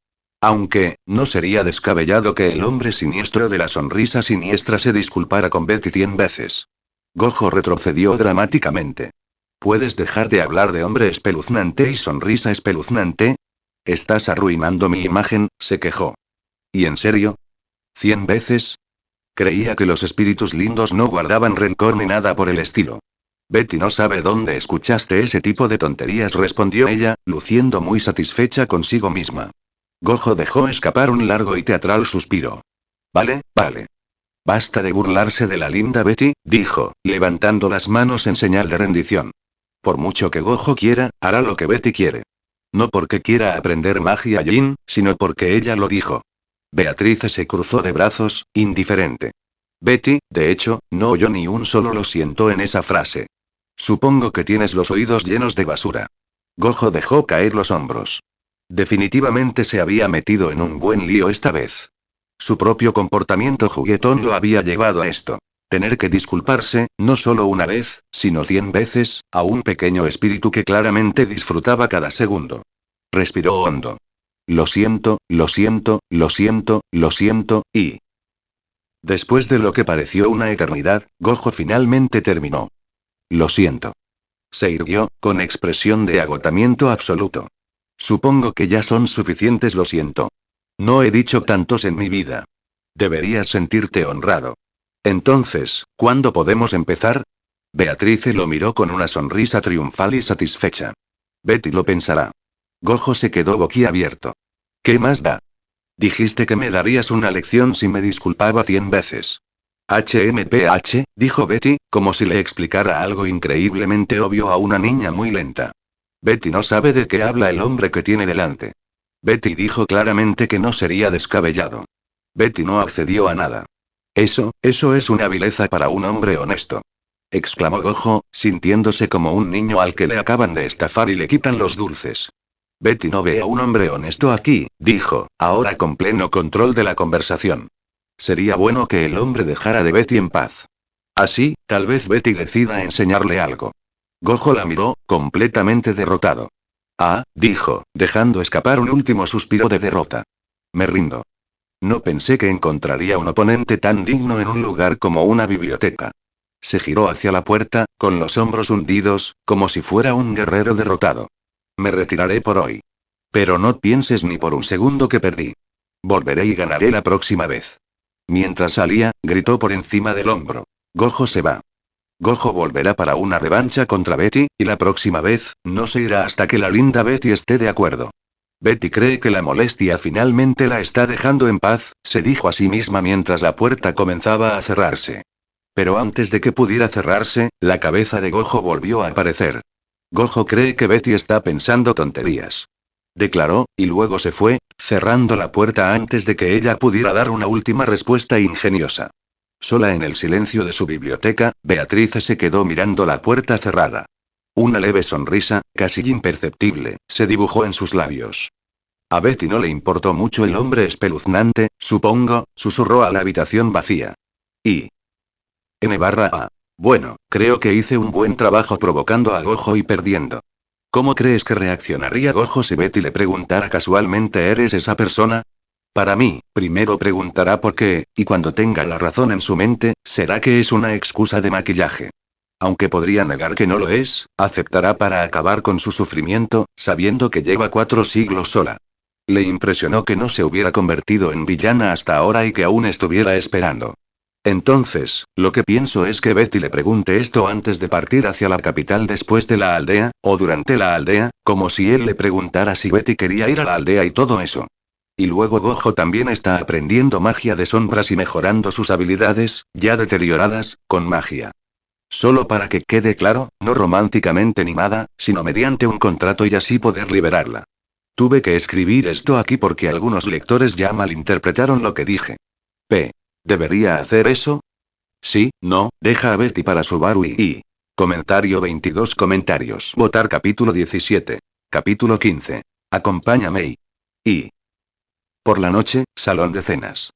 A: Aunque, no sería descabellado que el hombre siniestro de la sonrisa siniestra se disculpara con Betty 100 veces. Gojo retrocedió dramáticamente. ¿Puedes dejar de hablar de hombre espeluznante y sonrisa espeluznante? Estás arruinando mi imagen, se quejó. ¿Y en serio? ¿100 veces? Creía que los espíritus lindos no guardaban rencor ni nada por el estilo. Betty no sabe dónde escuchaste ese tipo de tonterías, respondió ella, luciendo muy satisfecha consigo misma. Gojo dejó escapar un largo y teatral suspiro. Vale, vale. Basta de burlarse de la linda Betty, dijo, levantando las manos en señal de rendición. Por mucho que Gojo quiera, hará lo que Betty quiere. No porque quiera aprender magia Jin, sino porque ella lo dijo. Beatrice se cruzó de brazos, indiferente. Betty, de hecho, no oyó ni un solo lo siento en esa frase. Supongo que tienes los oídos llenos de basura. Gojo dejó caer los hombros. Definitivamente se había metido en un buen lío esta vez. Su propio comportamiento juguetón lo había llevado a esto. Tener que disculparse, no solo una vez, sino 100 veces, a un pequeño espíritu que claramente disfrutaba cada segundo. Respiró hondo. Lo siento, lo siento, lo siento, lo siento, y... Después de lo que pareció una eternidad, Gojo finalmente terminó. Lo siento. Se irguió, con expresión de agotamiento absoluto. Supongo que ya son suficientes, lo siento. No he dicho tantos en mi vida. Deberías sentirte honrado. Entonces, ¿cuándo podemos empezar? Beatrice lo miró con una sonrisa triunfal y satisfecha. Betty lo pensará. Gojo se quedó boquiabierto. ¿Qué más da? Dijiste que me darías una lección si me disculpaba 100 veces. HMPH, dijo Betty, como si le explicara algo increíblemente obvio a una niña muy lenta. Betty no sabe de qué habla el hombre que tiene delante. Betty dijo claramente que no sería descabellado. Betty no accedió a nada. Eso es una vileza para un hombre honesto. Exclamó Gojo, sintiéndose como un niño al que le acaban de estafar y le quitan los dulces. Betty no ve a un hombre honesto aquí, dijo, ahora con pleno control de la conversación. Sería bueno que el hombre dejara de Betty en paz. Así, tal vez Betty decida enseñarle algo. Gojo la miró, completamente derrotado. Ah, dijo, dejando escapar un último suspiro de derrota. Me rindo. No pensé que encontraría un oponente tan digno en un lugar como una biblioteca. Se giró hacia la puerta, con los hombros hundidos, como si fuera un guerrero derrotado. Me retiraré por hoy. Pero no pienses ni por un segundo que perdí. Volveré y ganaré la próxima vez. Mientras salía, gritó por encima del hombro. Gojo se va. Gojo volverá para una revancha contra Betty, y la próxima vez, no se irá hasta que la linda Betty esté de acuerdo. Betty cree que la molestia finalmente la está dejando en paz, se dijo a sí misma mientras la puerta comenzaba a cerrarse. Pero antes de que pudiera cerrarse, la cabeza de Gojo volvió a aparecer. Gojo cree que Betty está pensando tonterías. Declaró, y luego se fue, cerrando la puerta antes de que ella pudiera dar una última respuesta ingeniosa. Sola en el silencio de su biblioteca, Beatrice se quedó mirando la puerta cerrada. Una leve sonrisa, casi imperceptible, se dibujó en sus labios. A Betty no le importó mucho el hombre espeluznante, supongo, susurró a la habitación vacía. Y... N/A. Bueno, creo que hice un buen trabajo provocando a Gojo y perdiendo. ¿Cómo crees que reaccionaría Gojo si Betty le preguntara casualmente ¿eres esa persona? Para mí, primero preguntará por qué, y cuando tenga la razón en su mente, será que es una excusa de maquillaje. Aunque podría negar que no lo es, aceptará para acabar con su sufrimiento, sabiendo que lleva 4 siglos sola. Le impresionó que no se hubiera convertido en villana hasta ahora y que aún estuviera esperando. Entonces, lo que pienso es que Betty le pregunte esto antes de partir hacia la capital después de la aldea, o durante la aldea, como si él le preguntara si Betty quería ir a la aldea y todo eso. Y luego Gojo también está aprendiendo magia de sombras y mejorando sus habilidades, ya deterioradas, con magia. Solo para que quede claro, no románticamente ni nada, sino mediante un contrato y así poder liberarla. Tuve que escribir esto aquí porque algunos lectores ya malinterpretaron lo que dije. ¿Debería hacer eso? Sí, no, deja a Betty para Subaru y... Comentario 22 comentarios. Votar capítulo 17. Capítulo 15. Acompáñame y... Por la noche, salón de cenas.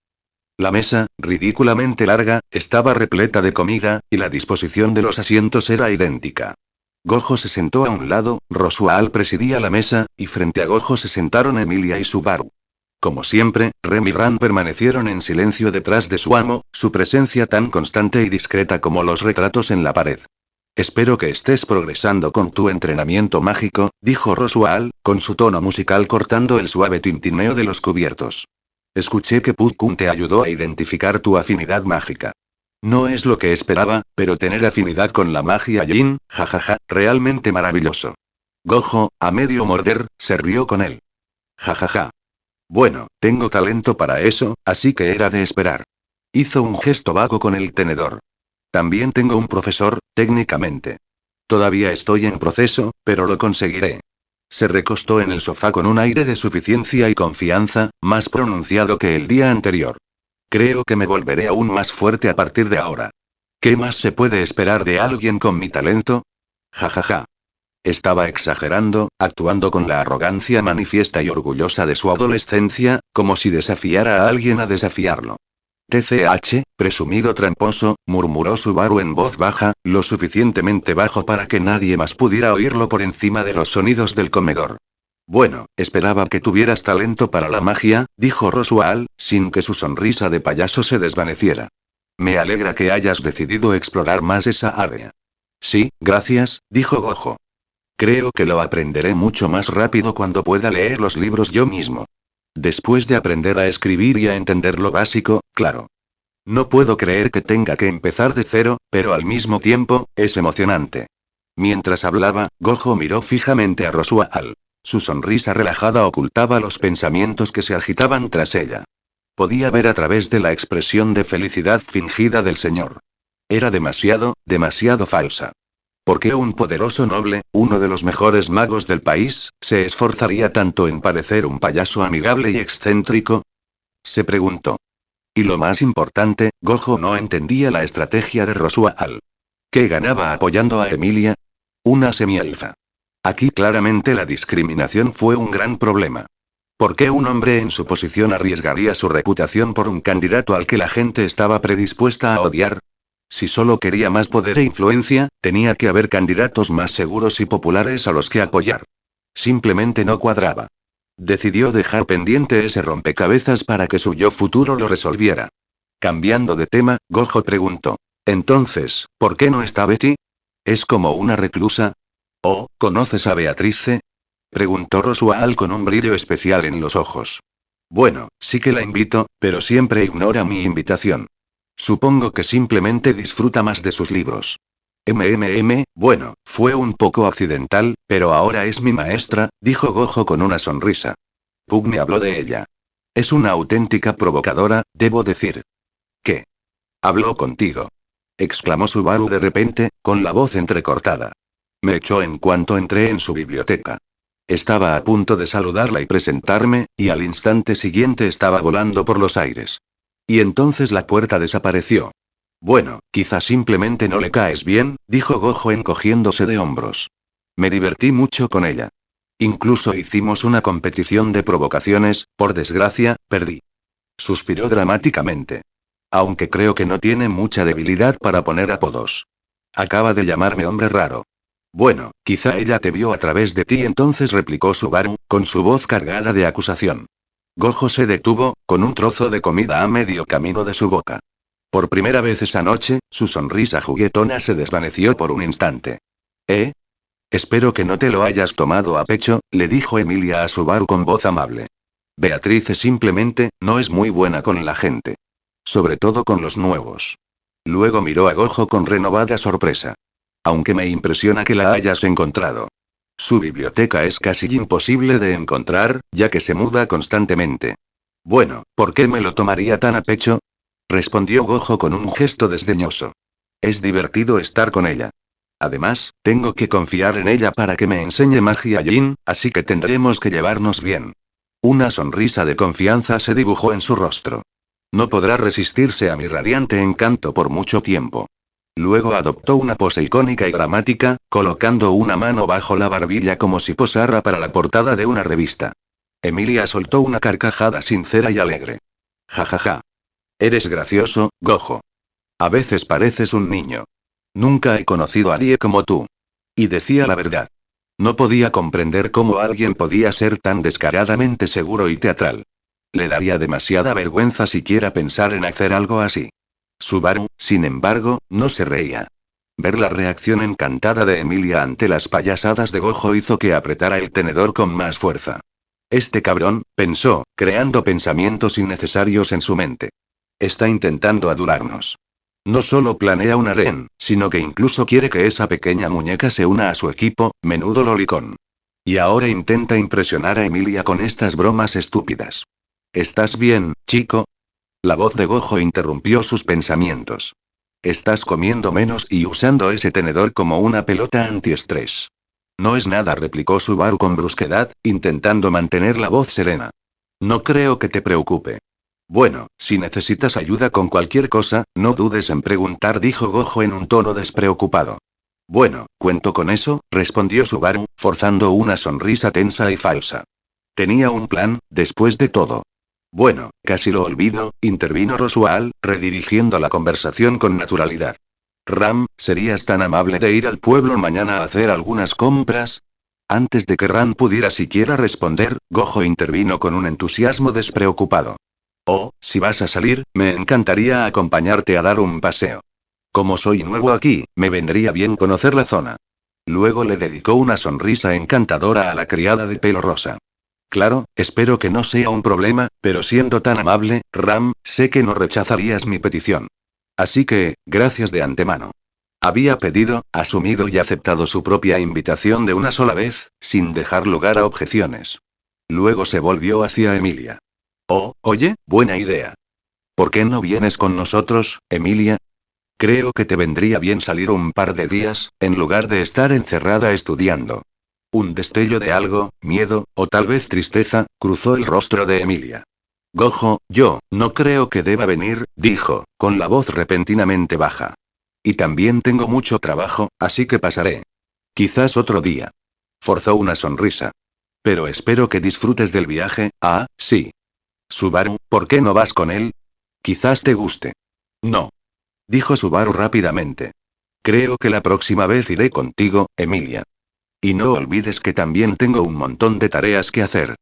A: La mesa, ridículamente larga, estaba repleta de comida, y la disposición de los asientos era idéntica. Gojo se sentó a un lado, Rosual presidía la mesa, y frente a Gojo se sentaron Emilia y Subaru. Como siempre, Rem y Ran permanecieron en silencio detrás de su amo, su presencia tan constante y discreta como los retratos en la pared. Espero que estés progresando con tu entrenamiento mágico, dijo Rosual, con su tono musical cortando el suave tintineo de los cubiertos. Escuché que Put-kun te ayudó a identificar tu afinidad mágica. No es lo que esperaba, pero tener afinidad con la magia Yin, jajaja, realmente maravilloso. Gojo, a medio morder, se rió con él. Jajaja. Bueno, tengo talento para eso, así que era de esperar. Hizo un gesto vago con el tenedor. También tengo un profesor, técnicamente. Todavía estoy en proceso, pero lo conseguiré. Se recostó en el sofá con un aire de suficiencia y confianza, más pronunciado que el día anterior. Creo que me volveré aún más fuerte a partir de ahora. ¿Qué más se puede esperar de alguien con mi talento? Jajaja. Estaba exagerando, actuando con la arrogancia manifiesta y orgullosa de su adolescencia, como si desafiara a alguien a desafiarlo. TCH, presumido tramposo, murmuró Subaru en voz baja, lo suficientemente bajo para que nadie más pudiera oírlo por encima de los sonidos del comedor. Bueno, esperaba que tuvieras talento para la magia, dijo Rosual, sin que su sonrisa de payaso se desvaneciera. Me alegra que hayas decidido explorar más esa área. Sí, gracias, dijo Gojo. Creo que lo aprenderé mucho más rápido cuando pueda leer los libros yo mismo. Después de aprender a escribir y a entender lo básico, claro. No puedo creer que tenga que empezar de cero, pero al mismo tiempo, es emocionante. Mientras hablaba, Gojo miró fijamente a Rosual. Su sonrisa relajada ocultaba los pensamientos que se agitaban tras ella. Podía ver a través de la expresión de felicidad fingida del señor. Era demasiado falsa. ¿Por qué un poderoso noble, uno de los mejores magos del país, se esforzaría tanto en parecer un payaso amigable y excéntrico? Se preguntó. Y lo más importante, Gojo no entendía la estrategia de Rosual. ¿Qué ganaba apoyando a Emilia? Una semielfa. Aquí claramente la discriminación fue un gran problema. ¿Por qué un hombre en su posición arriesgaría su reputación por un candidato al que la gente estaba predispuesta a odiar? Si solo quería más poder e influencia, tenía que haber candidatos más seguros y populares a los que apoyar. Simplemente no cuadraba. Decidió dejar pendiente ese rompecabezas para que su yo futuro lo resolviera. Cambiando de tema, Gojo preguntó. Entonces, ¿por qué no está Betty? ¿Es como una reclusa? ¿Oh, conoces a Beatrice? Preguntó Rosual con un brillo especial en los ojos. Bueno, sí que la invito, pero siempre ignora mi invitación. Supongo que simplemente disfruta más de sus libros. Bueno, fue un poco accidental, pero ahora es mi maestra, dijo Gojo con una sonrisa. Pug me habló de ella. Es una auténtica provocadora, debo decir. ¿Qué? Habló contigo. Exclamó Subaru de repente, con la voz entrecortada. Me echó en cuanto entré en su biblioteca. Estaba a punto de saludarla y presentarme, y al instante siguiente estaba volando por los aires. Y entonces la puerta desapareció. Bueno, quizá simplemente no le caes bien, dijo Gojo encogiéndose de hombros. Me divertí mucho con ella. Incluso hicimos una competición de provocaciones, por desgracia, perdí. Suspiró dramáticamente. Aunque creo que no tiene mucha debilidad para poner apodos. Acaba de llamarme hombre raro. Bueno, quizá ella te vio a través de ti, entonces replicó Subaru, con su voz cargada de acusación. Gojo se detuvo, con un trozo de comida a medio camino de su boca. Por primera vez esa noche, su sonrisa juguetona se desvaneció por un instante. ¿Eh? Espero que no te lo hayas tomado a pecho, le dijo Emilia a Subaru con voz amable. Beatrice simplemente, no es muy buena con la gente. Sobre todo con los nuevos. Luego miró a Gojo con renovada sorpresa. Aunque me impresiona que la hayas encontrado. Su biblioteca es casi imposible de encontrar, ya que se muda constantemente. Bueno, ¿por qué me lo tomaría tan a pecho? Respondió Gojo con un gesto desdeñoso. Es divertido estar con ella. Además, tengo que confiar en ella para que me enseñe magia Yin, así que tendremos que llevarnos bien. Una sonrisa de confianza se dibujó en su rostro. No podrá resistirse a mi radiante encanto por mucho tiempo. Luego adoptó una pose icónica y dramática, colocando una mano bajo la barbilla como si posara para la portada de una revista. Emilia soltó una carcajada sincera y alegre. Jajaja. Eres gracioso, Gojo. A veces pareces un niño. Nunca he conocido a nadie como tú. Y decía la verdad. No podía comprender cómo alguien podía ser tan descaradamente seguro y teatral. Le daría demasiada vergüenza siquiera pensar en hacer algo así. Subaru, sin embargo, no se reía. Ver la reacción encantada de Emilia ante las payasadas de Gojo hizo que apretara el tenedor con más fuerza. Este cabrón, pensó, creando pensamientos innecesarios en su mente. Está intentando adorarnos. No solo planea un harén, sino que incluso quiere que esa pequeña muñeca se una a su equipo, menudo lolicón. Y ahora intenta impresionar a Emilia con estas bromas estúpidas. ¿Estás bien, chico? La voz de Gojo interrumpió sus pensamientos. Estás comiendo menos y usando ese tenedor como una pelota antiestrés. No es nada, replicó Subaru con brusquedad, intentando mantener la voz serena. No creo que te preocupe. Bueno, si necesitas ayuda con cualquier cosa, no dudes en preguntar, dijo Gojo en un tono despreocupado. Bueno, cuento con eso, respondió Subaru, forzando una sonrisa tensa y falsa. Tenía un plan, después de todo. Bueno, casi lo olvido, intervino Roswell, redirigiendo la conversación con naturalidad. Ram, ¿serías tan amable de ir al pueblo mañana a hacer algunas compras? Antes de que Ram pudiera siquiera responder, Gojo intervino con un entusiasmo despreocupado. Oh, si vas a salir, me encantaría acompañarte a dar un paseo. Como soy nuevo aquí, me vendría bien conocer la zona. Luego le dedicó una sonrisa encantadora a la criada de pelo rosa. Claro, espero que no sea un problema, pero siendo tan amable, Ram, sé que no rechazarías mi petición. Así que, gracias de antemano. Había pedido, asumido y aceptado su propia invitación de una sola vez, sin dejar lugar a objeciones. Luego se volvió hacia Emilia. Oh, oye, buena idea. ¿Por qué no vienes con nosotros, Emilia? Creo que te vendría bien salir un par de días, en lugar de estar encerrada estudiando. Un destello de algo, miedo, o tal vez tristeza, cruzó el rostro de Emilia. Gojo, yo, no creo que deba venir, dijo, con la voz repentinamente baja. Y también tengo mucho trabajo, así que pasaré. Quizás otro día. Forzó una sonrisa. Pero espero que disfrutes del viaje, sí. Subaru, ¿por qué no vas con él? Quizás te guste. No. Dijo Subaru rápidamente. Creo que la próxima vez iré contigo, Emilia. Y no olvides que también tengo un montón de tareas que hacer.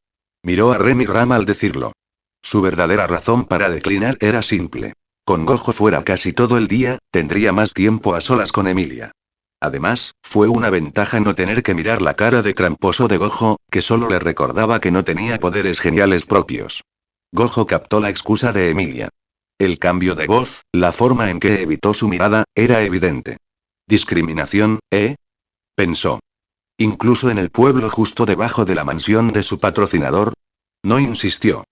A: Miró a Ren y Ram al decirlo. Su verdadera razón para declinar era simple. Con Gojo fuera casi todo el día, tendría más tiempo a solas con Emilia. Además, fue una ventaja no tener que mirar la cara de tramposo de Gojo, que solo le recordaba que no tenía poderes geniales propios. Gojo captó la excusa de Emilia. El cambio de voz, la forma en que evitó su mirada, era evidente. ¿Discriminación, pensó. Incluso en el pueblo justo debajo de la mansión de su patrocinador. No insistió.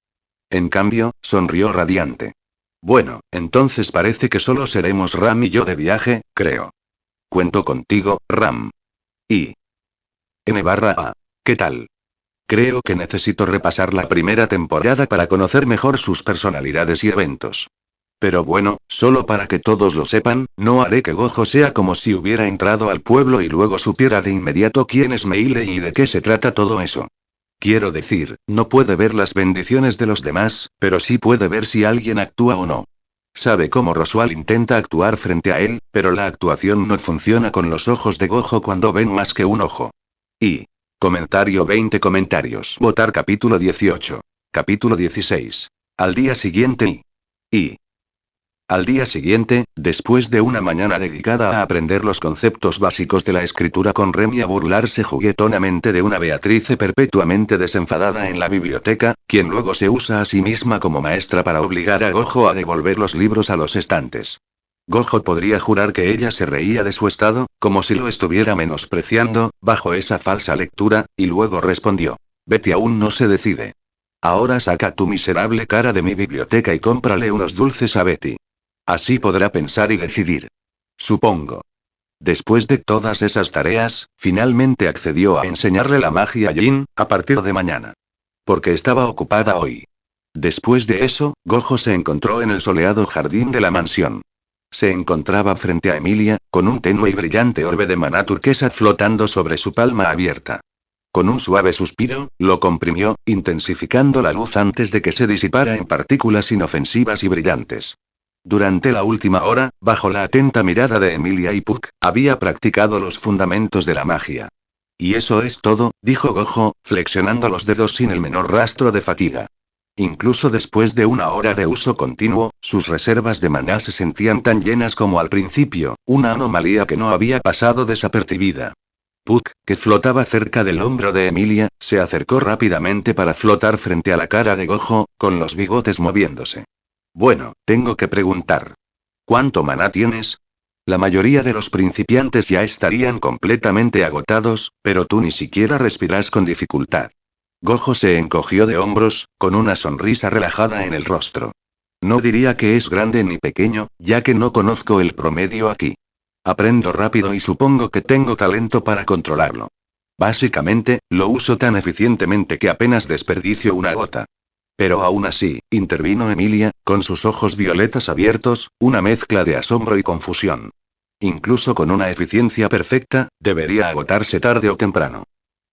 A: En cambio, sonrió radiante. Bueno, entonces parece que solo seremos Ram y yo de viaje, creo. Cuento contigo, Ram. Y N/A. ¿Qué tal? Creo que necesito repasar la primera temporada para conocer mejor sus personalidades y eventos. Pero bueno, solo para que todos lo sepan, no haré que Gojo sea como si hubiera entrado al pueblo y luego supiera de inmediato quién es Meile y de qué se trata todo eso. Quiero decir, no puede ver las bendiciones de los demás, pero sí puede ver si alguien actúa o no. Sabe cómo Roswell intenta actuar frente a él, pero la actuación no funciona con los ojos de Gojo cuando ven más que un ojo. Y comentario 20 comentarios. Votar capítulo 18. Capítulo 16. Al día siguiente y al día siguiente, después de una mañana dedicada a aprender los conceptos básicos de la escritura con Rem y a burlarse juguetonamente de una Beatrice perpetuamente desenfadada en la biblioteca, quien luego se usa a sí misma como maestra para obligar a Gojo a devolver los libros a los estantes. Gojo podría jurar que ella se reía de su estado, como si lo estuviera menospreciando, bajo esa falsa lectura, y luego respondió. Betty aún no se decide. Ahora saca tu miserable cara de mi biblioteca y cómprale unos dulces a Betty. Así podrá pensar y decidir. Supongo. Después de todas esas tareas, finalmente accedió a enseñarle la magia a Jin, a partir de mañana. Porque estaba ocupada hoy. Después de eso, Gojo se encontró en el soleado jardín de la mansión. Se encontraba frente a Emilia, con un tenue y brillante orbe de maná turquesa flotando sobre su palma abierta. Con un suave suspiro, lo comprimió, intensificando la luz antes de que se disipara en partículas inofensivas y brillantes. Durante la última hora, bajo la atenta mirada de Emilia y Puck, había practicado los fundamentos de la magia. Y eso es todo, dijo Gojo, flexionando los dedos sin el menor rastro de fatiga. Incluso después de una hora de uso continuo, sus reservas de maná se sentían tan llenas como al principio, una anomalía que no había pasado desapercibida. Puck, que flotaba cerca del hombro de Emilia, se acercó rápidamente para flotar frente a la cara de Gojo, con los bigotes moviéndose. Bueno, tengo que preguntar. ¿Cuánto maná tienes? La mayoría de los principiantes ya estarían completamente agotados, pero tú ni siquiera respiras con dificultad. Gojo se encogió de hombros, con una sonrisa relajada en el rostro. No diría que es grande ni pequeño, ya que no conozco el promedio aquí. Aprendo rápido y supongo que tengo talento para controlarlo. Básicamente, lo uso tan eficientemente que apenas desperdicio una gota. Pero aún así, intervino Emilia, con sus ojos violetas abiertos, una mezcla de asombro y confusión. Incluso con una eficiencia perfecta, debería agotarse tarde o temprano.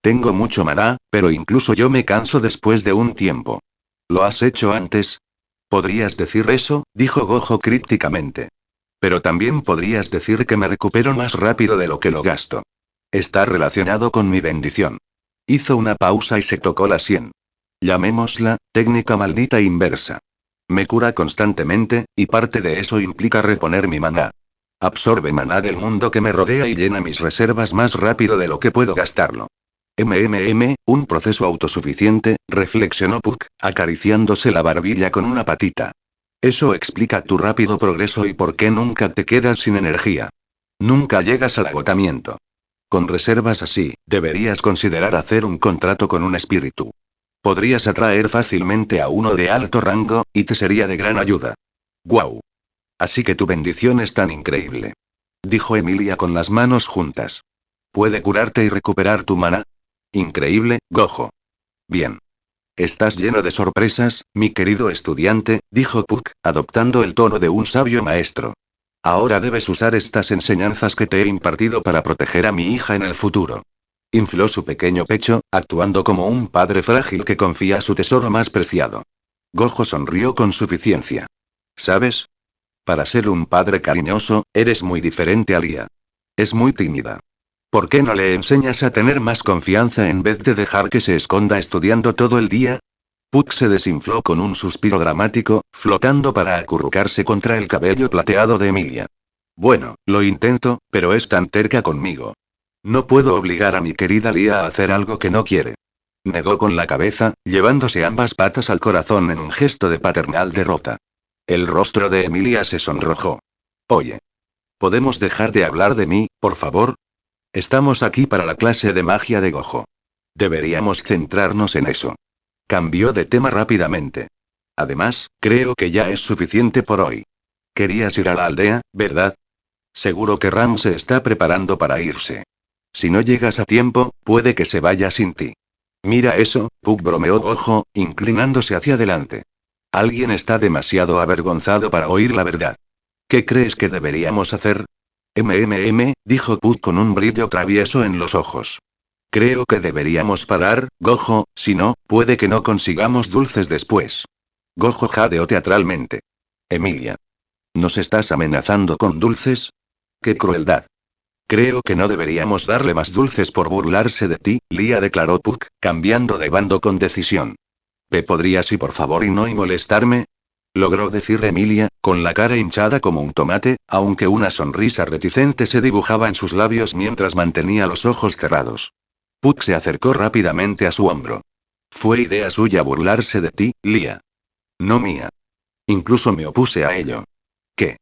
A: Tengo mucho maná, pero incluso yo me canso después de un tiempo. ¿Lo has hecho antes? Podrías decir eso, dijo Gojo crípticamente. Pero también podrías decir que me recupero más rápido de lo que lo gasto. Está relacionado con mi bendición. Hizo una pausa y se tocó la sien. Llamémosla, técnica maldita inversa. Me cura constantemente, y parte de eso implica reponer mi maná. Absorbe maná del mundo que me rodea y llena mis reservas más rápido de lo que puedo gastarlo. Un proceso autosuficiente, reflexionó Puck, acariciándose la barbilla con una patita. Eso explica tu rápido progreso y por qué nunca te quedas sin energía. Nunca llegas al agotamiento. Con reservas así, deberías considerar hacer un contrato con un espíritu. Podrías atraer fácilmente a uno de alto rango, y te sería de gran ayuda. ¡Guau! Así que tu bendición es tan increíble. Dijo Emilia con las manos juntas. ¿Puede curarte y recuperar tu maná? Increíble, Gojo. Bien. Estás lleno de sorpresas, mi querido estudiante, dijo Puck, adoptando el tono de un sabio maestro. Ahora debes usar estas enseñanzas que te he impartido para proteger a mi hija en el futuro. Infló su pequeño pecho, actuando como un padre frágil que confía su tesoro más preciado. Gojo sonrió con suficiencia. ¿Sabes? Para ser un padre cariñoso, eres muy diferente a Lia. Es muy tímida. ¿Por qué no le enseñas a tener más confianza en vez de dejar que se esconda estudiando todo el día? Puck se desinfló con un suspiro dramático, flotando para acurrucarse contra el cabello plateado de Emilia. Bueno, lo intento, pero es tan terca conmigo. No puedo obligar a mi querida Lia a hacer algo que no quiere. Negó con la cabeza, llevándose ambas patas al corazón en un gesto de paternal derrota. El rostro de Emilia se sonrojó. Oye. ¿Podemos dejar de hablar de mí, por favor? Estamos aquí para la clase de magia de Gojo. Deberíamos centrarnos en eso. Cambió de tema rápidamente. Además, creo que ya es suficiente por hoy. Querías ir a la aldea, ¿verdad? Seguro que Ram se está preparando para irse. Si no llegas a tiempo, puede que se vaya sin ti. Mira eso, Puck bromeó Gojo, inclinándose hacia adelante. Alguien está demasiado avergonzado para oír la verdad. ¿Qué crees que deberíamos hacer? Dijo Puck con un brillo travieso en los ojos. Creo que deberíamos parar, Gojo, si no, puede que no consigamos dulces después. Gojo jadeó teatralmente. Emilia. ¿Nos estás amenazando con dulces? ¡Qué crueldad! Creo que no deberíamos darle más dulces por burlarse de ti, Lia declaró Puck, cambiando de bando con decisión. ¿Podrías ir por favor y no molestarme? Logró decir Emilia, con la cara hinchada como un tomate, aunque una sonrisa reticente se dibujaba en sus labios mientras mantenía los ojos cerrados. Puck se acercó rápidamente a su hombro. Fue idea suya burlarse de ti, Lia. No mía. Incluso me opuse a ello. ¿Qué?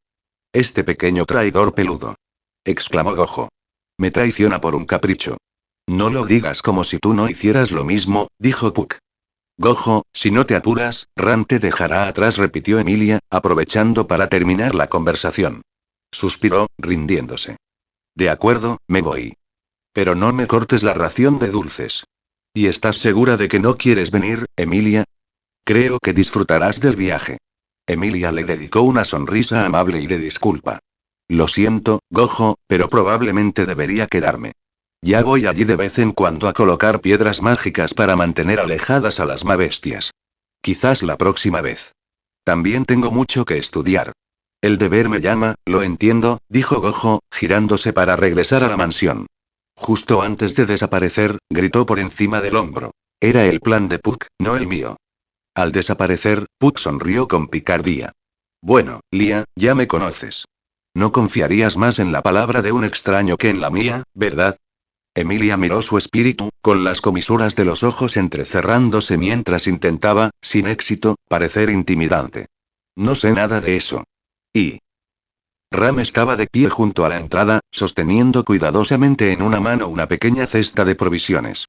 A: Este pequeño traidor peludo. Exclamó Gojo. Me traiciona por un capricho. No lo digas como si tú no hicieras lo mismo, dijo Puck. Gojo, si no te apuras, Ran te dejará atrás, repitió Emilia, aprovechando para terminar la conversación. Suspiró, rindiéndose. De acuerdo, me voy. Pero no me cortes la ración de dulces. ¿Y estás segura de que no quieres venir, Emilia? Creo que disfrutarás del viaje. Emilia le dedicó una sonrisa amable y de disculpa. Lo siento, Gojo, pero probablemente debería quedarme. Ya voy allí de vez en cuando a colocar piedras mágicas para mantener alejadas a las bestias. Quizás la próxima vez. También tengo mucho que estudiar. El deber me llama, lo entiendo, dijo Gojo, girándose para regresar a la mansión. Justo antes de desaparecer, gritó por encima del hombro. Era el plan de Puck, no el mío. Al desaparecer, Puck sonrió con picardía. Bueno, Lia, ya me conoces. No confiarías más en la palabra de un extraño que en la mía, ¿verdad? Emilia miró su espíritu, con las comisuras de los ojos entrecerrándose mientras intentaba, sin éxito, parecer intimidante. No sé nada de eso. Y... Ram estaba de pie junto a la entrada, sosteniendo cuidadosamente en una mano una pequeña cesta de provisiones.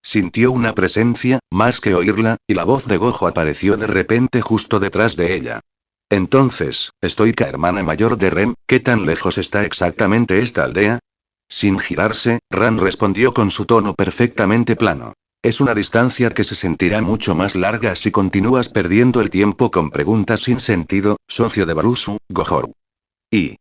A: Sintió una presencia, más que oírla, y la voz de Gojo apareció de repente justo detrás de ella. Entonces, estoica hermana mayor de Ren, ¿qué tan lejos está exactamente esta aldea? Sin girarse, Ran respondió con su tono perfectamente plano. Es una distancia que se sentirá mucho más larga si continúas perdiendo el tiempo con preguntas sin sentido, socio de Barusu, Gojoru. Y...